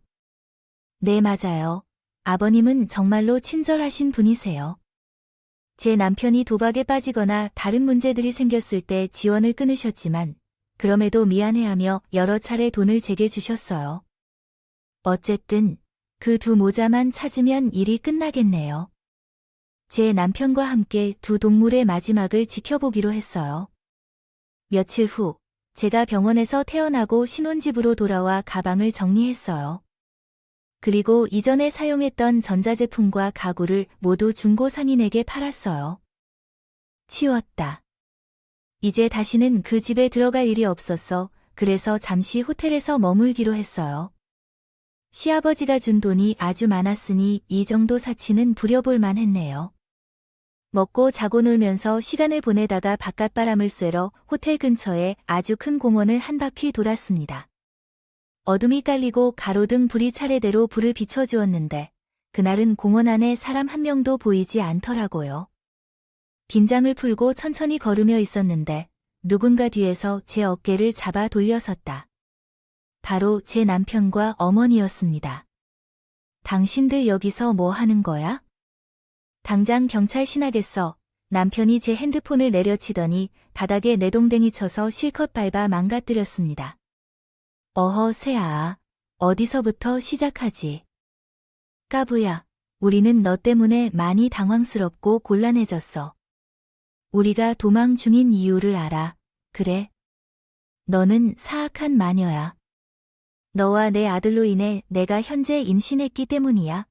네, 맞아요. 아버님은 정말로 친절하신 분이세요. 제 남편이 도박에 빠지거나 다른 문제들이 생겼을 때 지원을 끊으셨지만 그럼에도 미안해하며 여러 차례 돈을 제게 주셨어요. 어쨌든 그 두 모자만 찾으면 일이 끝나겠네요. 제 남편과 함께 두 동물의 마지막을 지켜보기로 했어요. 며칠 후 제가 병원에서 퇴원하고 신혼집으로 돌아와 가방을 정리했어요. 그리고 이전에 사용했던 전자제품과 가구를 모두 중고 상인에게 팔았어요. 치웠다. 이제 다시는 그 집에 들어갈 일이 없었어. 그래서 잠시 호텔에서 머물기로 했어요. 시아버지가 준 돈이 아주 많았으니 이 정도 사치는 부려볼 만했네요. 먹고 자고 놀면서 시간을 보내다가 바깥바람을 쐬러 호텔 근처에 아주 큰 공원을 한 바퀴 돌았습니다. 어둠이 깔리고 가로등 불이 차례대로 불을 비춰주었는데 그날은 공원 안에 사람 한 명도 보이지 않더라고요. 긴장을 풀고 천천히 걸으며 있었는데 누군가 뒤에서 제 어깨를 잡아 돌려섰다. 바로 제 남편과 어머니였습니다. 당신들 여기서 뭐 하는 거야? 당장 경찰 신하겠어. 남편이 제 핸드폰을 내려치더니 바닥에 내동댕이 쳐서 실컷 밟아 망가뜨렸습니다. 어허 새아, 어디서부터 시작하지? 까부야, 우리는 너 때문에 많이 당황스럽고 곤란해졌어. 우리가 도망 중인 이유를 알아. 그래? 너는 사악한 마녀야. 너와 내 아들로 인해 내가 현재 임신했기 때문이야.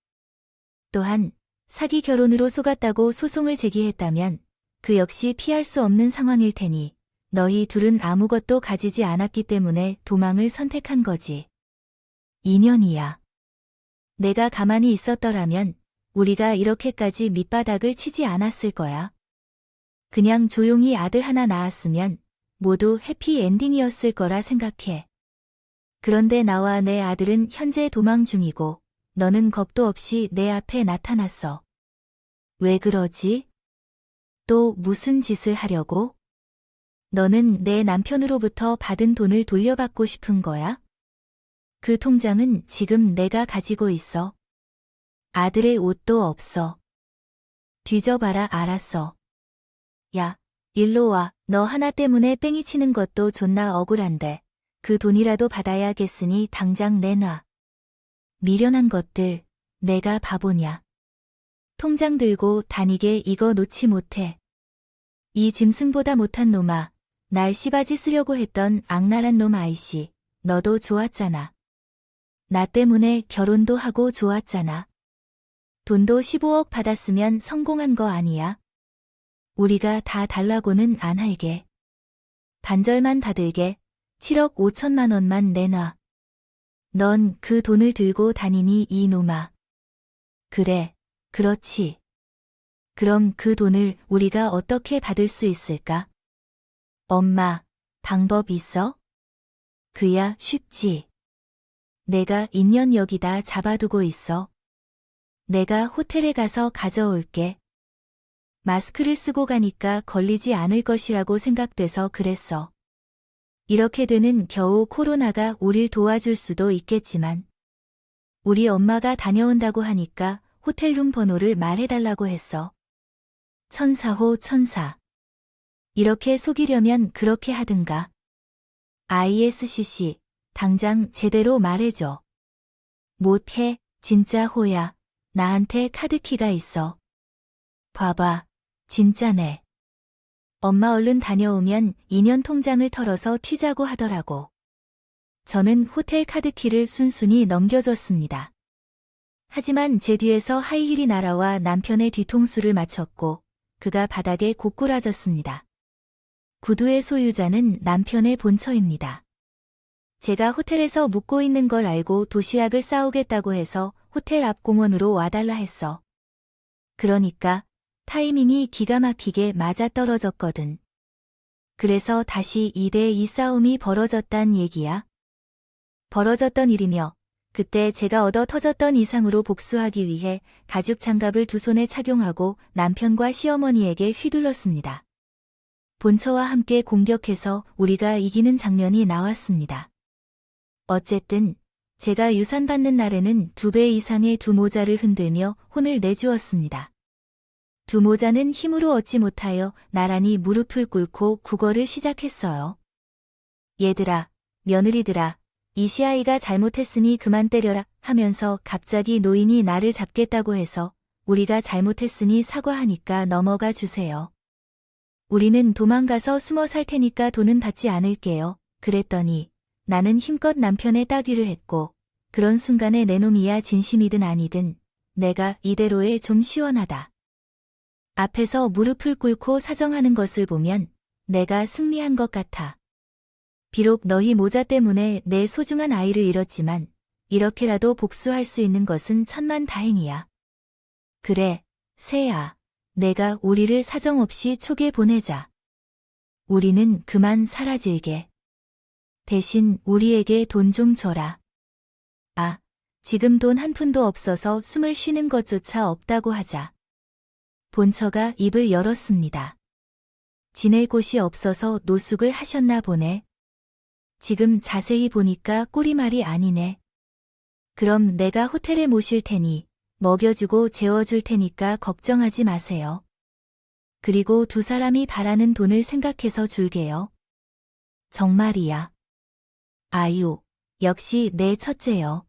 또한 사기 결혼으로 속았다고 소송을 제기했다면 그 역시 피할 수 없는 상황일 테니 너희 둘은 아무것도 가지지 않았기 때문에 도망을 선택한 거지. 인연이야. 내가 가만히 있었더라면 우리가 이렇게까지 밑바닥을 치지 않았을 거야. 그냥 조용히 아들 하나 낳았으면 모두 해피엔딩이었을 거라 생각해. 그런데 나와 내 아들은 현재 도망 중이고 너는 겁도 없이 내 앞에 나타났어. 왜 그러지? 또 무슨 짓을 하려고? 너는 내 남편으로부터 받은 돈을 돌려받고 싶은 거야? 그 통장은 지금 내가 가지고 있어. 아들의 옷도 없어. 뒤져봐라 알았어. 야, 일로 와. 너 하나 때문에 뺑이 치는 것도 존나 억울한데 그 돈이라도 받아야겠으니 당장 내놔. 미련한 것들, 내가 바보냐. 통장 들고 다니게 이거 놓지 못해. 이 짐승보다 못한 놈아, 날 씨바지 쓰려고 했던 악랄한 놈 아이씨, 너도 좋았잖아. 나 때문에 결혼도 하고 좋았잖아. 돈도 15억 받았으면 성공한 거 아니야? 우리가 다 달라고는 안 할게. 반절만 받을게. 7억 5천만 원만 내놔. 넌 그 돈을 들고 다니니 이놈아. 그래, 그렇지. 그럼 그 돈을 우리가 어떻게 받을 수 있을까? 엄마, 방법 있어? 그야 쉽지. 내가 인연 여기다 잡아두고 있어. 내가 호텔에 가서 가져올게. 마스크를 쓰고 가니까 걸리지 않을 것이라고 생각돼서 그랬어. 이렇게 되는 겨우 코로나가 우릴 도와줄 수도 있겠지만 우리 엄마가 다녀온다고 하니까 호텔룸 번호를 말해달라고 했어. 천사호 천사. 이렇게 속이려면 그렇게 하든가. ISCC, 당장 제대로 말해줘. 못해, 진짜 호야. 나한테 카드키가 있어. 봐봐, 진짜네. 엄마 얼른 다녀오면 2년 통장을 털어서 튀자고 하더라고. 저는 호텔 카드키를 순순히 넘겨줬습니다. 하지만 제 뒤에서 하이힐이 날아와 남편의 뒤통수를 맞췄고 그가 바닥에 고꾸라졌습니다. 구두의 소유자는 남편의 본처입니다. 제가 호텔에서 묵고 있는 걸 알고 도시락을 싸오겠다고 해서 호텔 앞 공원으로 와달라 했어. 그러니까 타이밍이 기가 막히게 맞아떨어졌거든. 그래서 다시 2대2 싸움이 벌어졌단 얘기야. 벌어졌던 일이며 그때 제가 얻어 터졌던 이상으로 복수하기 위해 가죽 장갑을 두 손에 착용하고 남편과 시어머니에게 휘둘렀습니다. 본처와 함께 공격해서 우리가 이기는 장면이 나왔습니다. 어쨌든 제가 유산 받는 날에는 2배 이상의 두 모자를 흔들며 혼을 내주었습니다. 두 모자는 힘으로 얻지 못하여 나란히 무릎을 꿇고 국어를 시작했어요. 얘들아, 며느리들아, 이시아이가 잘못했으니 그만 때려라 하면서 갑자기 노인이 나를 잡겠다고 해서 우리가 잘못했으니 사과하니까 넘어가 주세요. 우리는 도망가서 숨어 살 테니까 돈은 받지 않을게요. 그랬더니 나는 힘껏 남편의 따귀를 했고 그런 순간에 내 놈이야 진심이든 아니든 내가 이대로에 좀 시원하다. 앞에서 무릎을 꿇고 사정하는 것을 보면 내가 승리한 것 같아. 비록 너희 모자 때문에 내 소중한 아이를 잃었지만 이렇게라도 복수할 수 있는 것은 천만다행이야. 그래, 새야. 내가 우리를 사정없이 촉에 보내자. 우리는 그만 사라질게. 대신 우리에게 돈 좀 줘라. 아, 지금 돈 한 푼도 없어서 숨을 쉬는 것조차 없다고 하자. 본처가 입을 열었습니다. 지낼 곳이 없어서 노숙을 하셨나 보네. 지금 자세히 보니까 꼬리말이 아니네. 그럼 내가 호텔에 모실 테니 먹여주고 재워줄 테니까 걱정하지 마세요. 그리고 두 사람이 바라는 돈을 생각해서 줄게요. 정말이야. 아유, 역시 내 첫째요.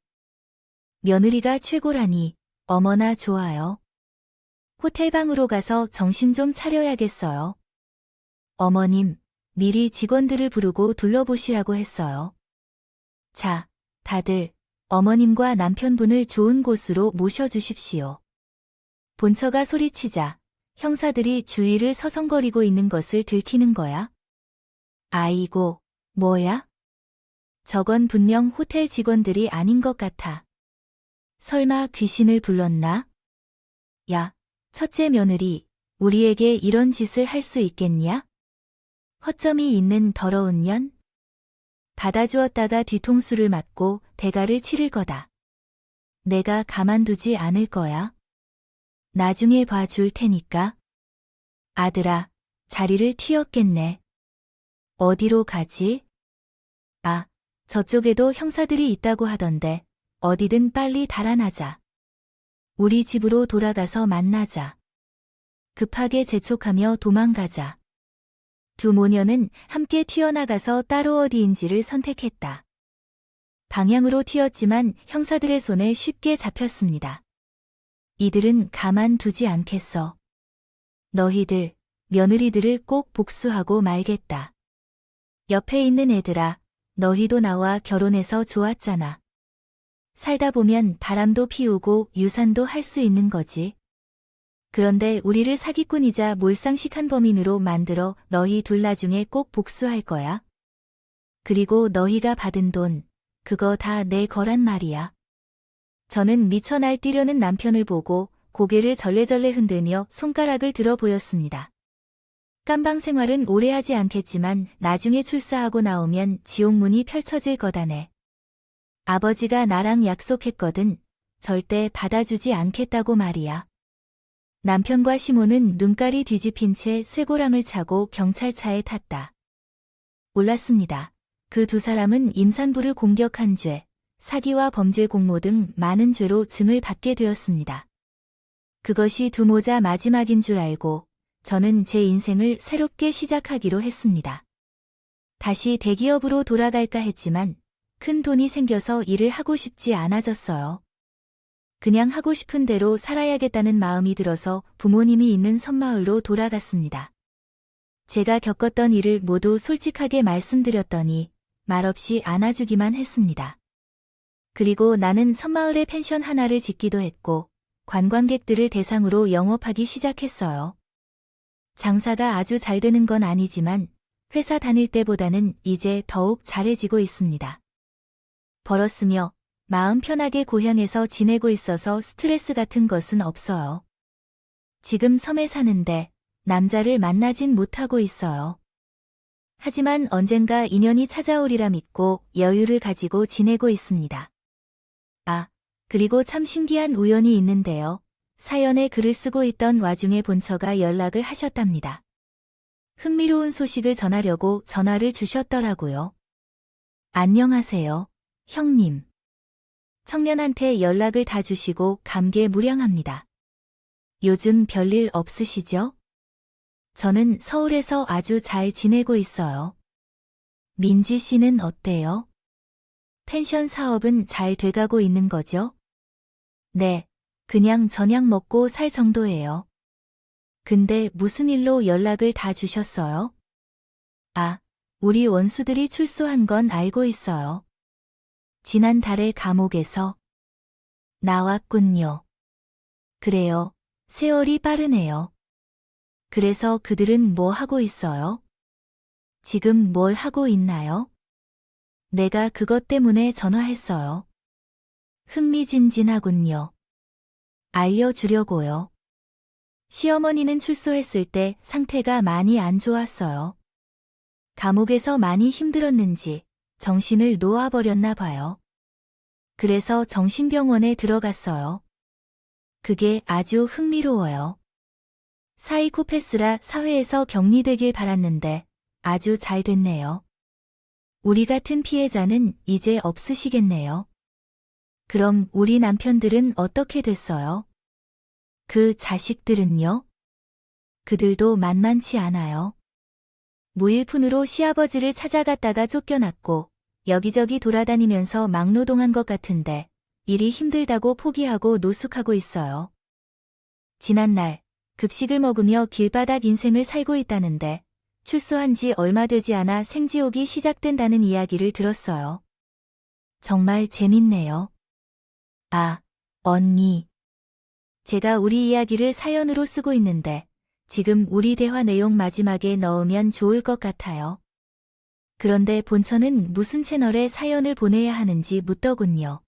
며느리가 최고라니 어머나 좋아요. 호텔방으로 가서 정신 좀 차려야겠어요. 어머님, 미리 직원들을 부르고 둘러보시라고 했어요. 자, 다들 어머님과 남편분을 좋은 곳으로 모셔주십시오. 본처가 소리치자 형사들이 주위를 서성거리고 있는 것을 들키는 거야. 아이고, 뭐야? 저건 분명 호텔 직원들이 아닌 것 같아. 설마 귀신을 불렀나? 야, 첫째 며느리, 우리에게 이런 짓을 할 수 있겠냐? 허점이 있는 더러운 년? 받아주었다가 뒤통수를 맞고 대가를 치를 거다. 내가 가만두지 않을 거야. 나중에 봐줄 테니까. 아들아, 자리를 튀었겠네. 어디로 가지? 아, 저쪽에도 형사들이 있다고 하던데 어디든 빨리 달아나자. 우리 집으로 돌아가서 만나자. 급하게 재촉하며 도망가자. 두 모녀는 함께 튀어나가서 따로 어디인지를 선택했다. 방향으로 튀었지만 형사들의 손에 쉽게 잡혔습니다. 이들은 가만두지 않겠어. 너희들, 며느리들을 꼭 복수하고 말겠다. 옆에 있는 애들아, 너희도 나와 결혼해서 좋았잖아. 살다 보면 바람도 피우고 유산도 할 수 있는 거지. 그런데 우리를 사기꾼이자 몰상식한 범인으로 만들어 너희 둘 나중에 꼭 복수할 거야. 그리고 너희가 받은 돈, 그거 다 내 거란 말이야. 저는 미쳐 날뛰려는 남편을 보고 고개를 절레절레 흔들며 손가락을 들어 보였습니다. 깜방 생활은 오래 하지 않겠지만 나중에 출사하고 나오면 지옥문이 펼쳐질 거다네. 아버지가 나랑 약속했거든. 절대 받아주지 않겠다고 말이야. 남편과 시모는 눈깔이 뒤집힌 채 쇠고랑을 차고 경찰차에 탔다. 올랐습니다. 그 두 사람은 임산부를 공격한 죄, 사기와 범죄 공모 등 많은 죄로 증을 받게 되었습니다. 그것이 두 모자 마지막인 줄 알고 저는 제 인생을 새롭게 시작하기로 했습니다. 다시 대기업으로 돌아갈까 했지만 큰 돈이 생겨서 일을 하고 싶지 않아졌어요. 그냥 하고 싶은 대로 살아야겠다는 마음이 들어서 부모님이 있는 섬마을로 돌아갔습니다. 제가 겪었던 일을 모두 솔직하게 말씀드렸더니 말없이 안아주기만 했습니다. 그리고 나는 섬마을에 펜션 하나를 짓기도 했고 관광객들을 대상으로 영업하기 시작했어요. 장사가 아주 잘 되는 건 아니지만 회사 다닐 때보다는 이제 더욱 잘해지고 있습니다. 벌었으며 마음 편하게 고향에서 지내고 있어서 스트레스 같은 것은 없어요. 지금 섬에 사는데 남자를 만나진 못하고 있어요. 하지만 언젠가 인연이 찾아오리라 믿고 여유를 가지고 지내고 있습니다. 아, 그리고 참 신기한 우연이 있는데요. 사연에 글을 쓰고 있던 와중에 본처가 연락을 하셨답니다. 흥미로운 소식을 전하려고 전화를 주셨더라고요. 안녕하세요, 형님. 청년한테 연락을 다 주시고 감개무량합니다. 요즘 별일 없으시죠? 저는 서울에서 아주 잘 지내고 있어요. 민지 씨는 어때요? 펜션 사업은 잘 돼가고 있는 거죠? 네, 그냥 저녁 먹고 살 정도예요. 근데 무슨 일로 연락을 다 주셨어요? 아, 우리 원수들이 출소한 건 알고 있어요. 지난달에 감옥에서 나왔군요. 그래요. 세월이 빠르네요. 그래서 그들은 뭐 하고 있어요? 지금 뭘 하고 있나요? 내가 그것 때문에 전화했어요. 흥미진진하군요. 알려주려고요. 시어머니는 출소했을 때 상태가 많이 안 좋았어요. 감옥에서 많이 힘들었는지 정신을 놓아버렸나 봐요. 그래서 정신병원에 들어갔어요. 그게 아주 흥미로워요. 사이코패스라 사회에서 격리되길 바랐는데 아주 잘 됐네요. 우리 같은 피해자는 이제 없으시겠네요. 그럼 우리 남편들은 어떻게 됐어요? 그 자식들은요? 그들도 만만치 않아요. 무일푼으로 시아버지를 찾아갔다가 쫓겨났고 여기저기 돌아다니면서 막노동한 것 같은데 일이 힘들다고 포기하고 노숙하고 있어요. 지난날 급식을 먹으며 길바닥 인생을 살고 있다는데 출소한 지 얼마 되지 않아 생지옥이 시작된다는 이야기를 들었어요. 정말 재밌네요. 아, 언니. 제가 우리 이야기를 사연으로 쓰고 있는데 지금 우리 대화 내용 마지막에 넣으면 좋을 것 같아요. 그런데 본처는 무슨 채널에 사연을 보내야 하는지 묻더군요.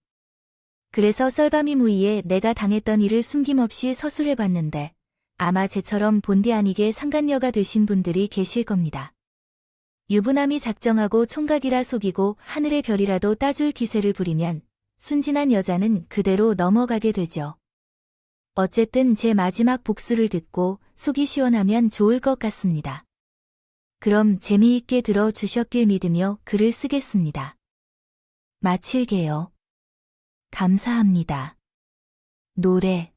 그래서 썰밤이무이에 내가 당했던 일을 숨김없이 서술해봤는데 아마 제처럼 본디 아니게 상간녀가 되신 분들이 계실 겁니다. 유부남이 작정하고 총각이라 속이고 하늘의 별이라도 따줄 기세를 부리면 순진한 여자는 그대로 넘어가게 되죠. 어쨌든 제 마지막 복수를 듣고 속이 시원하면 좋을 것 같습니다. 그럼 재미있게 들어주셨길 믿으며 글을 쓰겠습니다. 마칠게요. 감사합니다. 노래